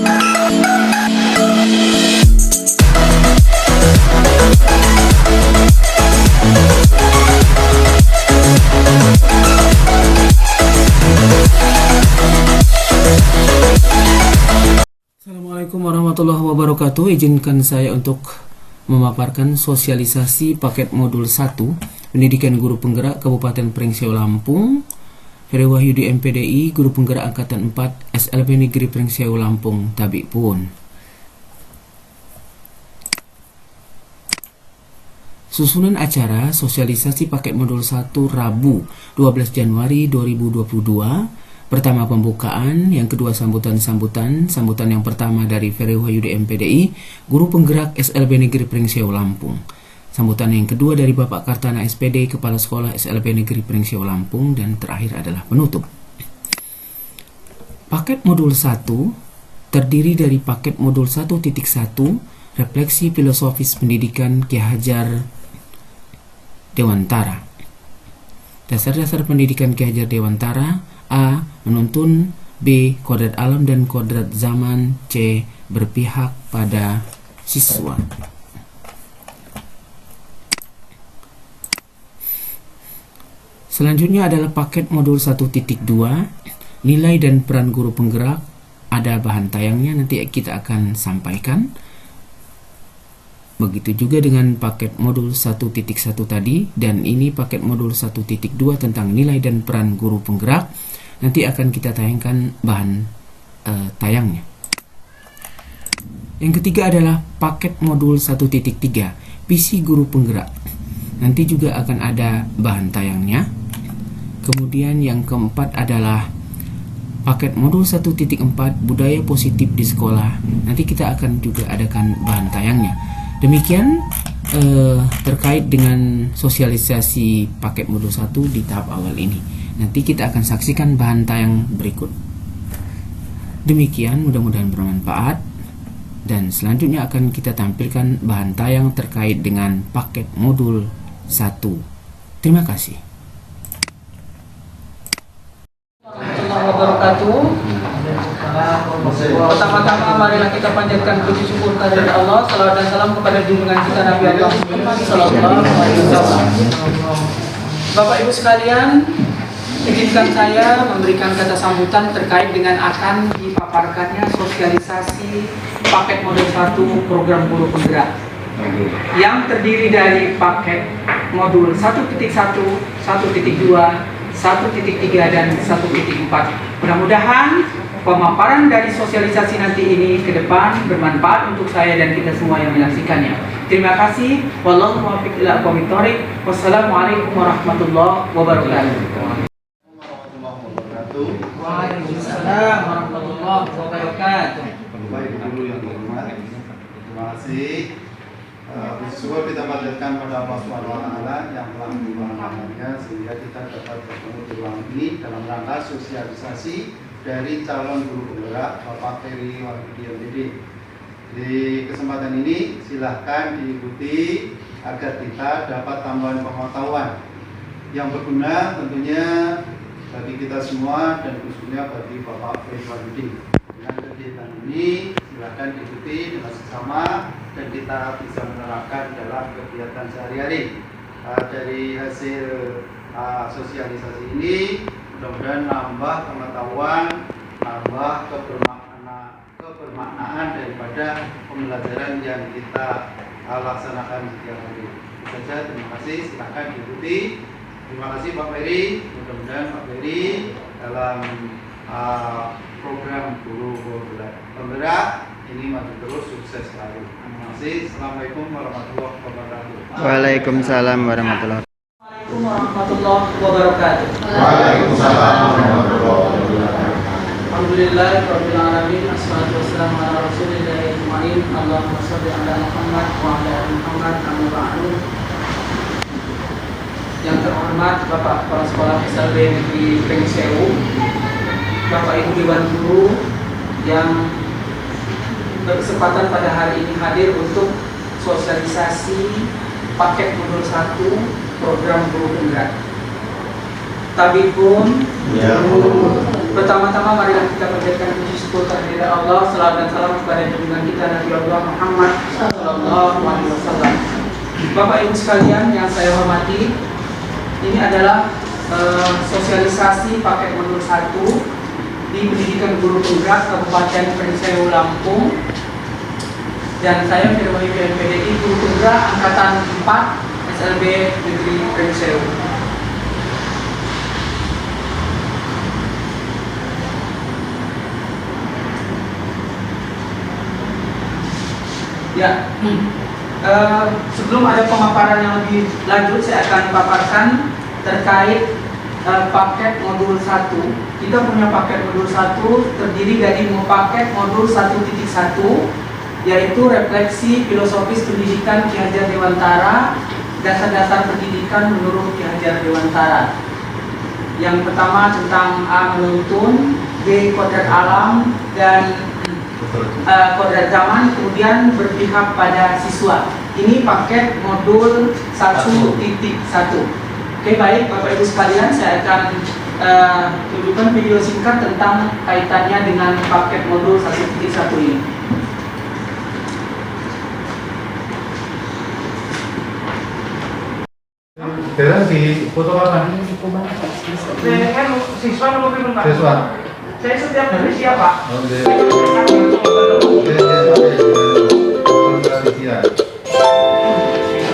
Assalamualaikum warahmatullahi wabarakatuh. Izinkan saya untuk memaparkan sosialisasi paket modul 1 Pendidikan Guru Penggerak Kabupaten Pringseu Lampung. Heri Wahyudi MPDI, Guru Penggerak Angkatan 4 SLB Negeri Pringseu Lampung, Tabik Pun. Susunan acara sosialisasi paket modul 1 Rabu 12 Januari 2022. Pertama pembukaan, yang kedua sambutan yang pertama dari Heri Wahyudi MPDI, Guru Penggerak SLB Negeri Pringseu Lampung. Sambutan yang kedua dari Bapak Kartana SPD, Kepala Sekolah SLB Negeri Pringseu Lampung, dan terakhir adalah penutup. Paket modul 1 terdiri dari paket modul 1.1 Refleksi Filosofis Pendidikan Ki Hajar Dewantara. Dasar-dasar pendidikan Ki Hajar Dewantara: A. Menuntun. B. Kodrat alam dan kodrat zaman. C. Berpihak pada siswa. Selanjutnya adalah paket modul 1.2 Nilai dan peran guru penggerak. Ada bahan tayangnya, nanti kita akan sampaikan. Begitu juga dengan paket modul 1.1 tadi, dan ini paket modul 1.2 tentang nilai dan peran guru penggerak. Nanti akan kita tayangkan bahan tayangnya. Yang ketiga adalah paket modul 1.3 Visi Guru Penggerak. Nanti juga akan ada bahan tayangnya. Kemudian yang keempat adalah paket modul 1.4 Budaya Positif di Sekolah. Nanti kita akan juga adakan bahan tayangnya. Demikian terkait dengan sosialisasi paket modul 1 di tahap awal ini. Nanti kita akan saksikan bahan tayang berikut. Demikian, mudah-mudahan bermanfaat. Dan selanjutnya akan kita tampilkan bahan tayang terkait dengan paket modul 1. Terima kasih. Wabarakatuh. Pertama-tama marilah kita panjatkan puji syukur kehadirat Allah, salawat dan salam kepada junjungan kita Nabi Allah Muhammad sallallahu alaihi wasallam. Bapak Ibu sekalian, izinkan saya memberikan kata sambutan terkait dengan akan dipaparkannya sosialisasi paket modul 1 program guru penggerak yang terdiri dari paket modul 1.1, 1.2, 1.3 dan 1.4. Mudah-mudahan pemaparan dari sosialisasi nanti ini ke depan bermanfaat untuk saya dan kita semua yang menyaksikannya. Terima kasih. Wallahu muwaffiq ila aqwamit thoriq. Wassalamualaikum warahmatullahi wabarakatuh. Waalaikumsalam warahmatullahi wabarakatuh. Baik guru yang terhormat, terima kasih. Bersyukur kita panjatkan pada Allah Subhanahu wa Ta'ala yang telah memberkahinya sehingga kita dapat bertemu di ruang ini dalam rangka sosialisasi dari calon guru penggerak Bapak Heri Wahyudi MPD. Di kesempatan ini silahkan diikuti agar kita dapat tambahan pengetahuan yang berguna tentunya bagi kita semua dan khususnya bagi Bapak Heri Wahyudi. Dengan kegiatan ini silahkan diikuti dengan sesama dan kita bisa menerapkan dalam kegiatan sehari-hari. Dari hasil sosialisasi ini mudah-mudahan nambah pengetahuan, nambah kebermaknaan daripada pembelajaran yang kita laksanakan setiap hari. Itu saja, terima kasih, silahkan diikuti. Terima kasih Pak Ferry, mudah-mudahan Pak Ferry dalam program guru penggerak ini maju terus, sukses selalu. Terima kasih. Assalamualaikum warahmatullahi wabarakatuh. Waalaikumsalam warahmatullahi wabarakatuh. Waalaikumsalam warahmatullahi wabarakatuh. Waalaikumsalam warahmatullahi wabarakatuh. Alhamdulillahirabbil alamin. Assalatu wassalamu ala Rasulillah ajmain. Allahumma shalli ala Muhammad wa ala ali Muhammad. Amma ba'du. Yang terhormat Bapak Kepala Sekolah SLB Negeri Pringseu, Bapak Ibu Dewan Guru yang berkesempatan pada hari ini hadir untuk sosialisasi paket modul 1 program guru penggerak. Tabik pun, Pertama-tama marilah kita panjatkan puji syukur kehadirat Allah, salawat dan salam kepada junjungan kita Nabi Allah Muhammad sallallahu alaihi wasallam. Bapak Ibu sekalian yang saya hormati, ini adalah sosialisasi paket modul 1 di Pendidikan Guru Penggerak Kabupaten Prinseu Lampung. Dan saya Firman PNPDI Guru Penggerak Angkatan 4 SLB Negeri Prinseu. Ya, sebelum ada pemaparan yang lebih lanjut, saya akan paparkan terkait paket modul 1. Kita punya paket modul 1 terdiri dari paket modul 1.1, yaitu refleksi filosofis pendidikan Ki Hajar Dewantara, dasar-dasar pendidikan menurut Ki Hajar Dewantara. Yang pertama tentang A menuntun, B kodrat alam, dan kodrat zaman, kemudian berpihak pada siswa. Ini paket modul 1.1. Oke, baik Bapak Ibu sekalian, saya akan tunjukkan video singkat tentang kaitannya dengan paket modul 1.1 ini. Kalian di foto apa? Saya kan siswa lebih Pak. Siswa. Saya setiap hari siapa?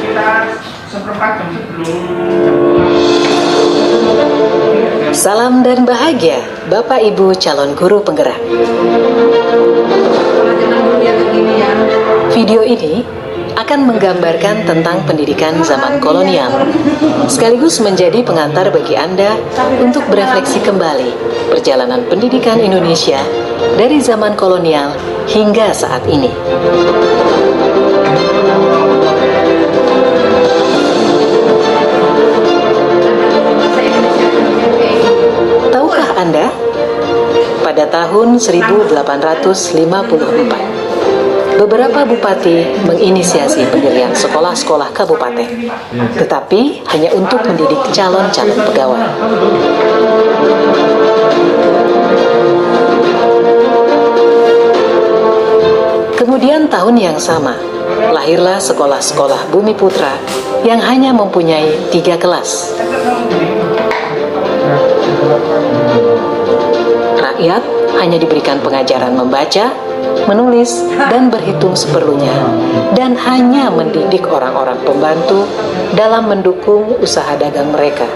Kita seperempat jam sebelum. Salam dan bahagia, Bapak Ibu calon guru penggerak. Video ini akan menggambarkan tentang pendidikan zaman kolonial, sekaligus menjadi pengantar bagi Anda untuk berefleksi kembali perjalanan pendidikan Indonesia dari zaman kolonial hingga saat ini. Tahukah Anda, pada tahun 1854, beberapa bupati menginisiasi pendirian sekolah-sekolah kabupaten, tetapi hanya untuk mendidik calon-calon pegawai. Kemudian tahun yang sama, lahirlah sekolah-sekolah Bumi Putra yang hanya mempunyai 3 kelas. Rakyat hanya diberikan pengajaran membaca, menulis, dan berhitung seperlunya, dan hanya mendidik orang-orang pembantu dalam mendukung usaha dagang mereka.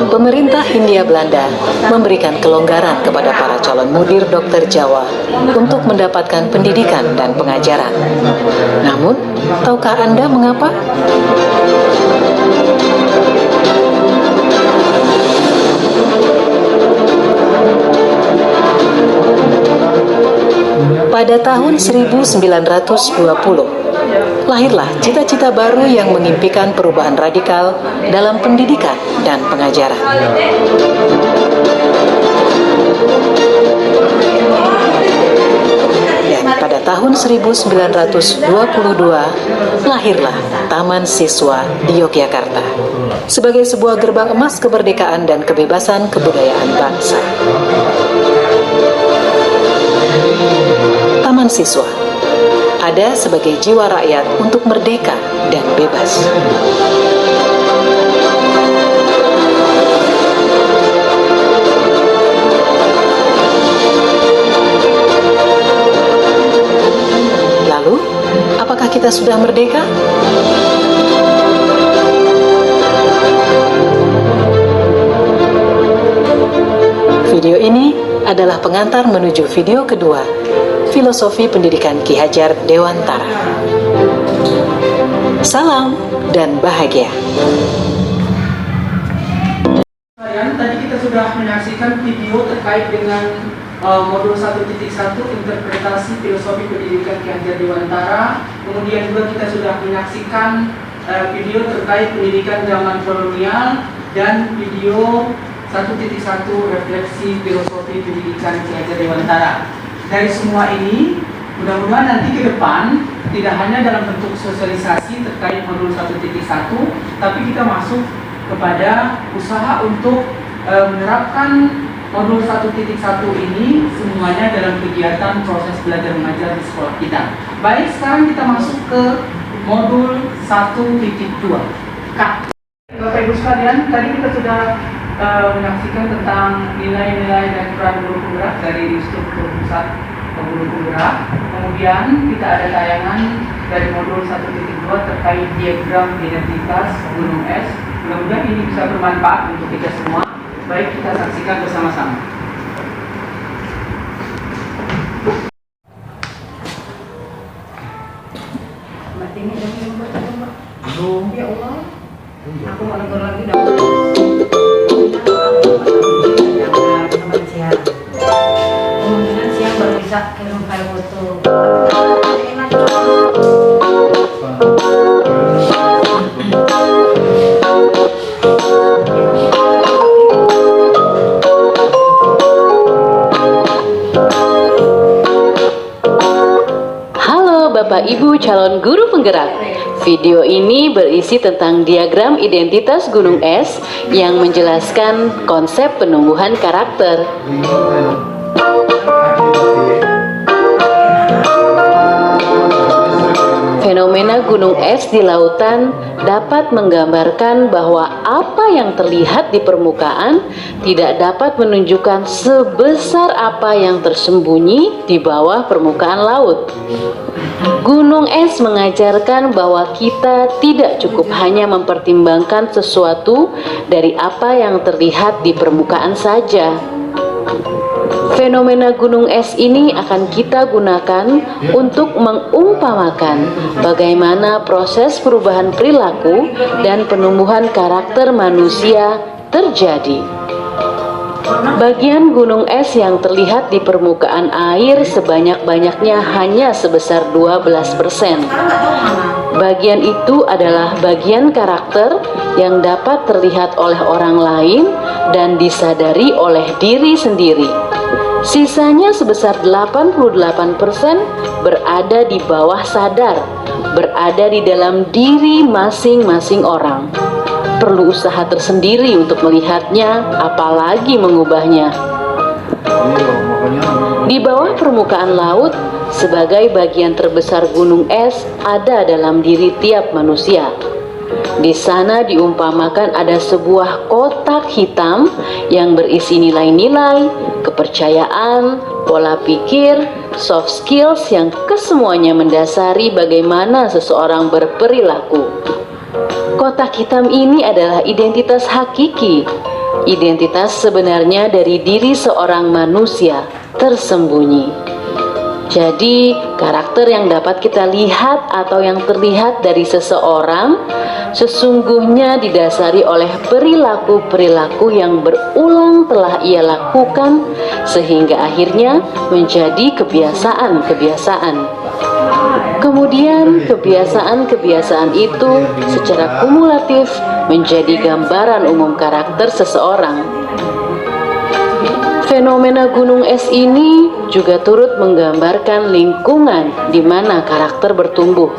Pemerintah Hindia Belanda memberikan kelonggaran kepada para calon mudir dokter Jawa untuk mendapatkan pendidikan dan pengajaran. Namun, tahukah Anda mengapa? Pada tahun 1920, lahirlah cita-cita baru yang mengimpikan perubahan radikal dalam pendidikan dan pengajaran. Dan pada tahun 1922, lahirlah Taman Siswa di Yogyakarta sebagai sebuah gerbang emas kemerdekaan dan kebebasan kebudayaan bangsa. Taman Siswa ada sebagai jiwa rakyat untuk merdeka dan bebas. Lalu, apakah kita sudah merdeka? Video ini adalah pengantar menuju video kedua, Filosofi Pendidikan Ki Hajar Dewantara. Salam dan bahagia. Tadi kita sudah menyaksikan video terkait dengan modul 1.1 interpretasi filosofi pendidikan Ki Hajar Dewantara. Kemudian juga kita sudah menyaksikan video terkait pendidikan zaman kolonial dan video 1.1 refleksi filosofi pendidikan Ki Hajar Dewantara. Dari semua ini, mudah-mudahan nanti ke depan tidak hanya dalam bentuk sosialisasi terkait modul 1.1, tapi kita masuk kepada usaha untuk menerapkan modul 1.1 ini semuanya dalam kegiatan proses belajar mengajar di sekolah kita. Baik, sekarang kita masuk ke modul 1.2. Bapak Ibu sekalian, tadi kita sudah menyaksikan tentang nilai-nilai dan peran guru penggerak dari struktur pusat guru penggerak. Kemudian kita ada tayangan dari modul 1.2 terkait diagram identitas gunung es. Mudah-mudahan ini bisa bermanfaat untuk kita semua. Baik, kita saksikan bersama-sama. Ya Allah, aku mau negor lagi dah. Kemungkinan siang baru bisa kirim file foto. Halo Bapak Ibu calon guru penggerak. Video ini berisi tentang diagram identitas gunung es yang menjelaskan konsep penumbuhan karakter. Fenomena gunung es di lautan dapat menggambarkan bahwa apa yang terlihat di permukaan tidak dapat menunjukkan sebesar apa yang tersembunyi di bawah permukaan laut. Gunung es mengajarkan bahwa kita tidak cukup hanya mempertimbangkan sesuatu dari apa yang terlihat di permukaan saja. Fenomena gunung es ini akan kita gunakan untuk mengumpamakan bagaimana proses perubahan perilaku dan penumbuhan karakter manusia terjadi. Bagian gunung es yang terlihat di permukaan air sebanyak-banyaknya hanya sebesar 12%. Bagian itu adalah bagian karakter yang dapat terlihat oleh orang lain dan disadari oleh diri sendiri. Sisanya sebesar 88% berada di bawah sadar, berada di dalam diri masing-masing orang. Perlu usaha tersendiri untuk melihatnya, apalagi mengubahnya. Di bawah permukaan laut, sebagai bagian terbesar gunung es ada dalam diri tiap manusia. Di sana diumpamakan ada sebuah kotak hitam yang berisi nilai-nilai, kepercayaan, pola pikir, soft skills yang kesemuanya mendasari bagaimana seseorang berperilaku. Kotak hitam ini adalah identitas hakiki, identitas sebenarnya dari diri seorang manusia tersembunyi. Jadi, karakter yang dapat kita lihat atau yang terlihat dari seseorang sesungguhnya didasari oleh perilaku-perilaku yang berulang telah ia lakukan sehingga akhirnya menjadi kebiasaan-kebiasaan. Kemudian kebiasaan-kebiasaan itu secara kumulatif menjadi gambaran umum karakter seseorang. Fenomena gunung es ini juga turut menggambarkan lingkungan di mana karakter bertumbuh.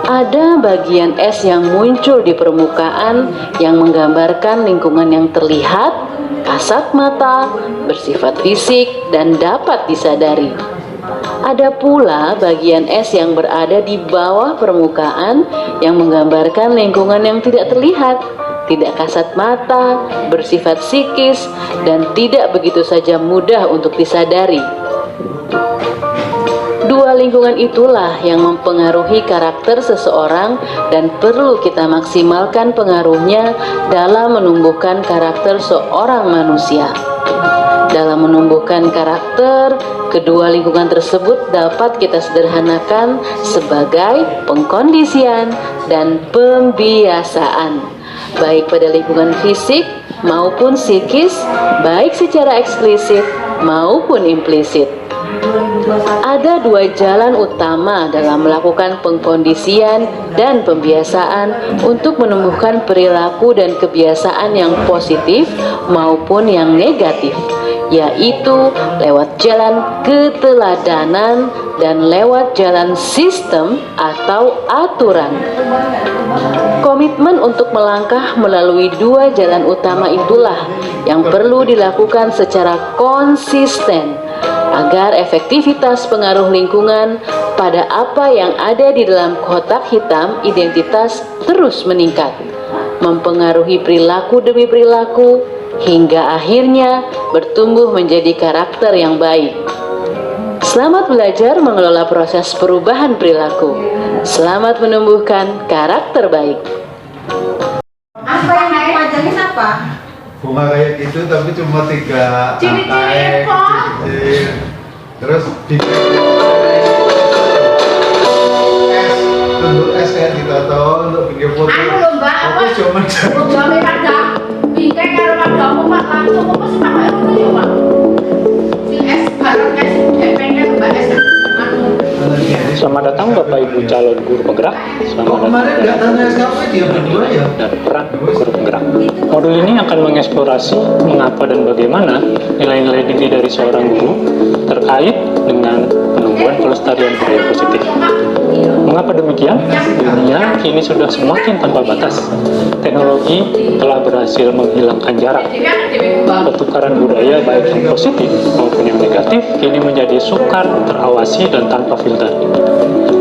Ada bagian es yang muncul di permukaan yang menggambarkan lingkungan yang terlihat, kasat mata, bersifat fisik, dan dapat disadari. Ada pula bagian es yang berada di bawah permukaan yang menggambarkan lingkungan yang tidak terlihat, tidak kasat mata, bersifat psikis, dan tidak begitu saja mudah untuk disadari. Dua lingkungan itulah yang mempengaruhi karakter seseorang dan perlu kita maksimalkan pengaruhnya dalam menumbuhkan karakter seorang manusia. Dalam menumbuhkan karakter, kedua lingkungan tersebut dapat kita sederhanakan sebagai pengkondisian dan pembiasaan, baik pada lingkungan fisik maupun psikis, baik secara eksplisit maupun implisit. Ada dua jalan utama dalam melakukan pengkondisian dan pembiasaan untuk menumbuhkan perilaku dan kebiasaan yang positif maupun yang negatif. yaitu lewat jalan keteladanan dan lewat jalan sistem atau aturan. Komitmen untuk melangkah melalui dua jalan utama itulah yang perlu dilakukan secara konsisten agar efektivitas pengaruh lingkungan pada apa yang ada di dalam kotak hitam identitas terus meningkat, mempengaruhi perilaku demi perilaku, hingga akhirnya bertumbuh menjadi karakter yang baik. Selamat belajar mengelola proses perubahan perilaku. Selamat menumbuhkan karakter baik. Apa yang dipajangin apa? Bunga kayak gitu tapi cuma 3 Ciri-ciri ciri-ciri. Terus di untuk S kayak gitu atau untuk bikin foto. Anu lho Mbak, apa? Aku cuma Lomba pada bingkai karo pada aku Pak langsung apa sih pakai ngono ya Pak? Si S bareng S pengen Mbak S. Selamat datang Bapak Ibu calon guru penggerak. Selamat kemarin datang nggak tanya SKP dia berdua ya. dan peran guru penggerak. Modul ini akan mengeksplorasi mengapa dan bagaimana nilai-nilai diri dari seorang guru terkait dengan penumbuhan pelestarian budaya positif. Mengapa demikian? Dunia kini sudah semakin tanpa batas. Teknologi telah berhasil menghilangkan jarak. Pertukaran budaya baik yang positif maupun yang negatif kini menjadi sukar, terawasi, dan tanpa filter.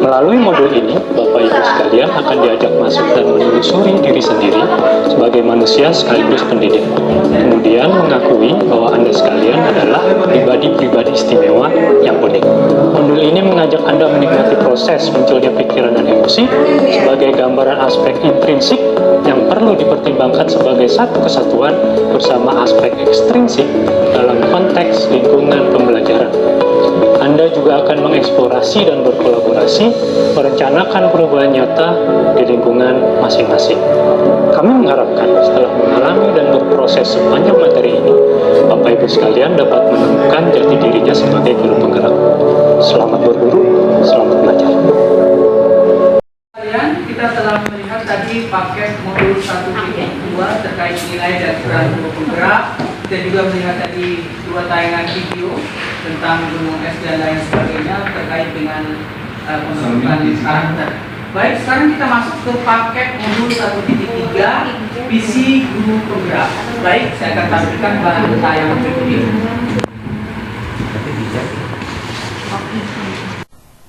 Melalui modul ini, Bapak Ibu sekalian akan diajak masuk dan menelusuri diri sendiri sebagai manusia sekaligus pendidik. Kemudian mengakui bahwa Anda sekalian adalah pribadi-pribadi istimewa yang unik. Modul ini mengajak Anda menikmati proses munculnya pikiran dan emosi sebagai gambaran aspek intrinsik yang perlu dipertimbangkan sebagai satu kesatuan bersama aspek ekstrinsik dalam konteks lingkungan pembelajaran. Anda juga akan mengeksplorasi dan berkolaborasi, merencanakan perubahan nyata di lingkungan masing-masing. Kami mengharapkan setelah mengalami dan berproses sepanjang materi ini, Bapak Ibu sekalian dapat menemukan jati dirinya sebagai guru penggerak. Selamat berguru, selamat belajar. Kalian, kita telah melihat tadi paket modul 1.2 terkait nilai dan peran guru penggerak, dan juga melihat tadi 2 tayangan video tentang gunung es dan lain sebagainya terkait dengan pembentukan karakter. Baik, sekarang kita masuk ke paket modul 1.3 visi guru penggerak. Baik, saya akan tampilkan bahan tayangan berikut ini.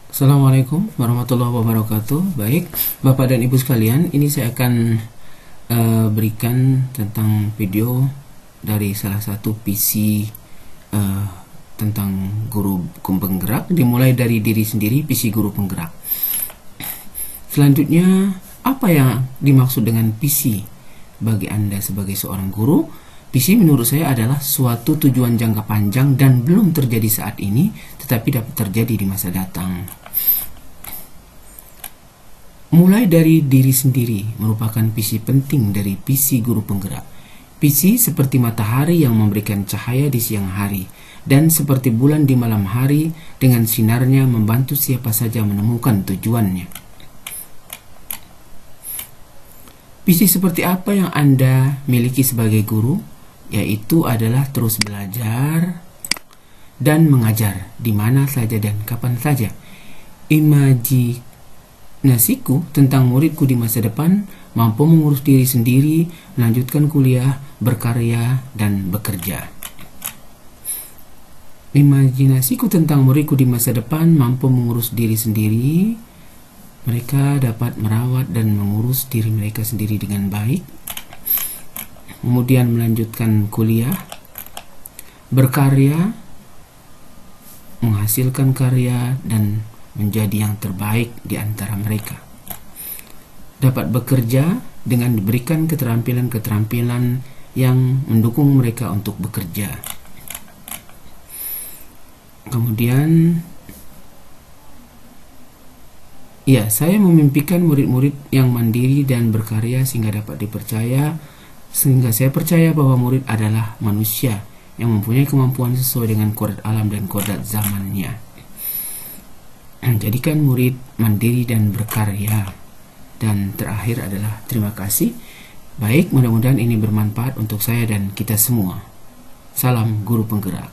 Assalamualaikum warahmatullahi wabarakatuh. Baik, Bapak dan Ibu sekalian, ini saya akan berikan tentang video dari salah satu PC tentang guru penggerak, dimulai dari diri sendiri, PC guru penggerak. Selanjutnya, apa yang dimaksud dengan PC bagi Anda sebagai seorang guru? PC menurut saya adalah suatu tujuan jangka panjang dan belum terjadi saat ini, tetapi dapat terjadi di masa datang. Mulai dari diri sendiri merupakan visi penting dari PC guru penggerak. PC seperti matahari yang memberikan cahaya di siang hari, dan seperti bulan di malam hari dengan sinarnya membantu siapa saja menemukan tujuannya. PC seperti apa yang Anda miliki sebagai guru? Yaitu adalah terus belajar dan mengajar di mana saja dan kapan saja. Imajinasiku tentang muridku di masa depan mampu mengurus diri sendiri, melanjutkan kuliah, berkarya, dan bekerja. Imajinasiku tentang muridku di masa depan mampu mengurus diri sendiri. Mereka dapat merawat dan mengurus diri mereka sendiri dengan baik. Kemudian melanjutkan kuliah, berkarya, menghasilkan karya, dan menjadi yang terbaik di antara mereka. Dapat bekerja dengan diberikan keterampilan-keterampilan yang mendukung mereka untuk bekerja. Kemudian, saya memimpikan murid-murid yang mandiri dan berkarya sehingga dapat dipercaya, sehingga saya percaya bahwa murid adalah manusia yang mempunyai kemampuan sesuai dengan kodrat alam dan kodrat zamannya. Jadikan murid mandiri dan berkarya. Dan terakhir adalah terima kasih. Baik, mudah-mudahan ini bermanfaat untuk saya dan kita semua. Salam guru penggerak.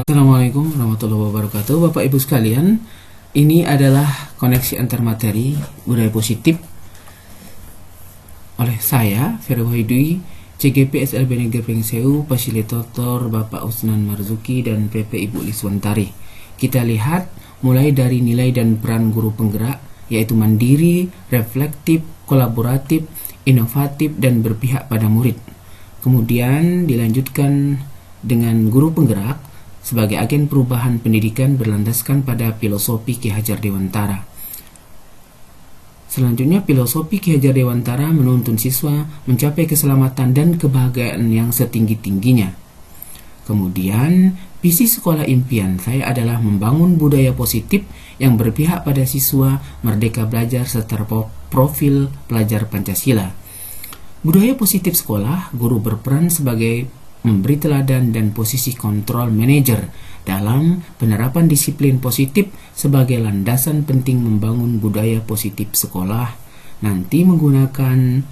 Assalamualaikum warahmatullahi wabarakatuh. Bapak Ibu sekalian, ini adalah koneksi antar materi budaya positif oleh saya, Ferry Wahidwi, CGP SLB Negeri Pengseu, fasilitator Bapak Usnan Marzuki dan PP Ibu Liswantari. Kita lihat mulai dari nilai dan peran guru penggerak, yaitu mandiri, reflektif, kolaboratif, inovatif, dan berpihak pada murid. Kemudian dilanjutkan dengan guru penggerak sebagai agen perubahan pendidikan berlandaskan pada filosofi Ki Hajar Dewantara. Selanjutnya, filosofi Ki Hajar Dewantara menuntun siswa mencapai keselamatan dan kebahagiaan yang setinggi-tingginya. Kemudian, visi sekolah impian saya adalah membangun budaya positif yang berpihak pada siswa, merdeka belajar, serta profil pelajar Pancasila. Budaya positif sekolah, guru berperan sebagai memberi teladan dan posisi kontrol manajer dalam penerapan disiplin positif sebagai landasan penting membangun budaya positif sekolah, nanti menggunakan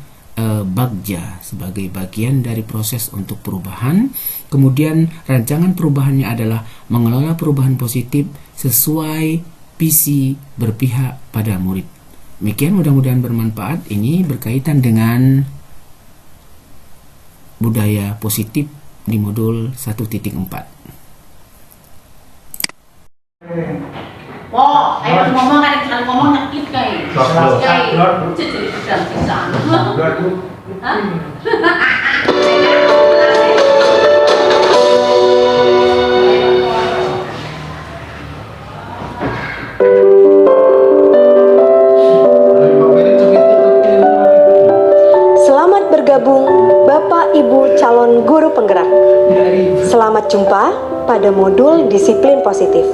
Bagja sebagai bagian dari proses untuk perubahan. Kemudian rancangan perubahannya adalah mengelola perubahan positif sesuai visi berpihak pada murid. Demikian, mudah-mudahan bermanfaat. Ini berkaitan dengan budaya positif di modul 1.4. Wah, ayo ngomong kan selalu ngomong nyakit kayak. Kayak jadi sedang pisah. Hah? Selamat bergabung Bapak Ibu calon guru penggerak. Selamat jumpa pada modul disiplin positif.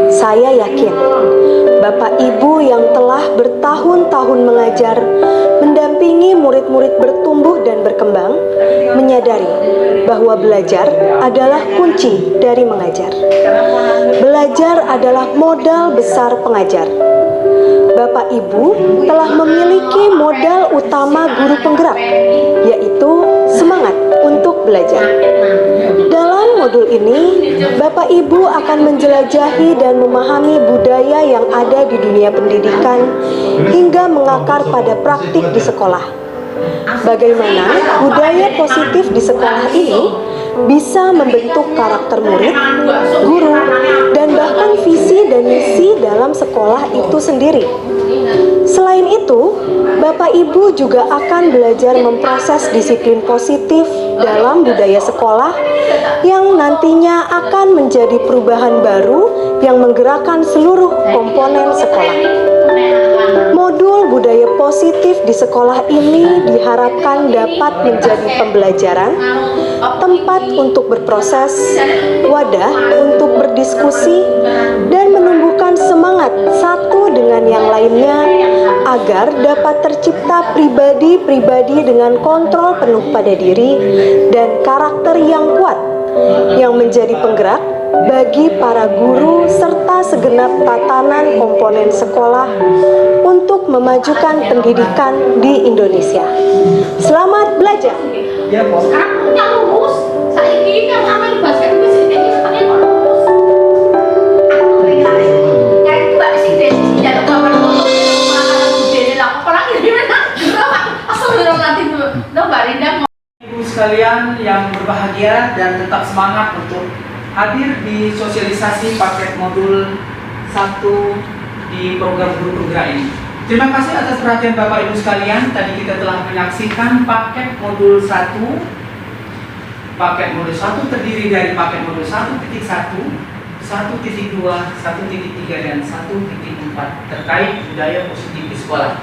Saya yakin Bapak Ibu yang telah bertahun-tahun mengajar, mendampingi murid-murid bertumbuh dan berkembang, menyadari bahwa belajar adalah kunci dari mengajar. Belajar adalah modal besar pengajar. Bapak Ibu telah memiliki modal utama guru penggerak, yaitu semangat untuk belajar. Dalam modul ini, Bapak Ibu akan menjelajahi dan memahami budaya yang ada di dunia pendidikan hingga mengakar pada praktik di sekolah. Bagaimana budaya positif di sekolah ini bisa membentuk karakter murid, guru, dan bahkan visi dan misi dalam sekolah itu sendiri. Selain itu, Bapak Ibu juga akan belajar memproses disiplin positif dalam budaya sekolah yang nantinya akan menjadi perubahan baru yang menggerakkan seluruh komponen sekolah. Modul budaya positif di sekolah ini diharapkan dapat menjadi pembelajaran, tempat untuk berproses, wadah untuk berdiskusi, dan menumbuhkan semangat satu dengan yang lainnya agar dapat tercipta pribadi-pribadi dengan kontrol penuh pada diri dan karakter yang kuat yang menjadi penggerak bagi para guru serta segenap tatanan komponen sekolah untuk memajukan pendidikan di Indonesia. Selamat belajar. Sekarang yang lulus, saya ini yang lama di basket itu sih ini katanya kok lulus. Aku ringan. Kayak itu gak sih deh, jangan kabar ngomong budaya lah. Apalagi di mana? Asal nanti lo Mbak Rinda. Ibu sekalian yang berbahagia dan tetap semangat untuk hadir di sosialisasi paket modul 1 di program guru penggerak ini. Terima kasih atas perhatian Bapak Ibu sekalian. Tadi kita telah menyaksikan paket modul 1. Paket modul 1 terdiri dari paket modul 1.1, 1.2, 1.3 dan 1.4 terkait budaya positif di sekolah.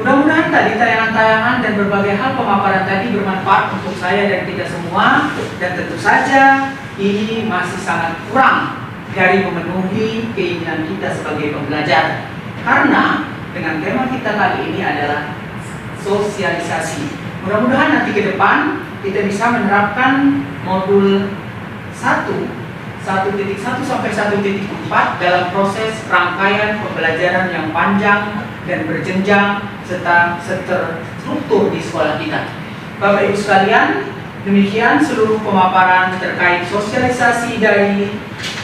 Mudah-mudahan tadi tayangan-tayangan dan berbagai hal pemaparan tadi bermanfaat untuk saya dan kita semua, dan tentu saja ini masih sangat kurang dari memenuhi keinginan kita sebagai pembelajar. Karena dengan tema kita kali ini adalah sosialisasi. Mudah-mudahan nanti ke depan kita bisa menerapkan modul 1.1 sampai 1.4 dalam proses rangkaian pembelajaran yang panjang dan berjenjang serta terstruktur di sekolah kita. Bapak Ibu sekalian, demikian seluruh pemaparan terkait sosialisasi dari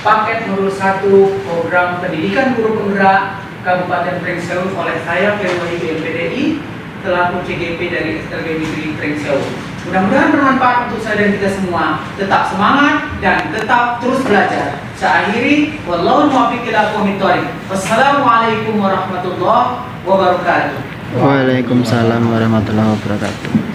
paket modul 1 program pendidikan guru penggerak Kabupaten Pringsewu oleh saya Ketua BMPDI selaku CGP dari SLB Negeri Pringsewu. Mudah-mudahan bermanfaat untuk saya dan kita semua. Tetap semangat dan tetap terus belajar. Saya akhiri, wallahu muwaffiq ila aqwamit thoriq. Wassalamualaikum warahmatullahi wabarakatuh. Waalaikumsalam warahmatullahi wabarakatuh.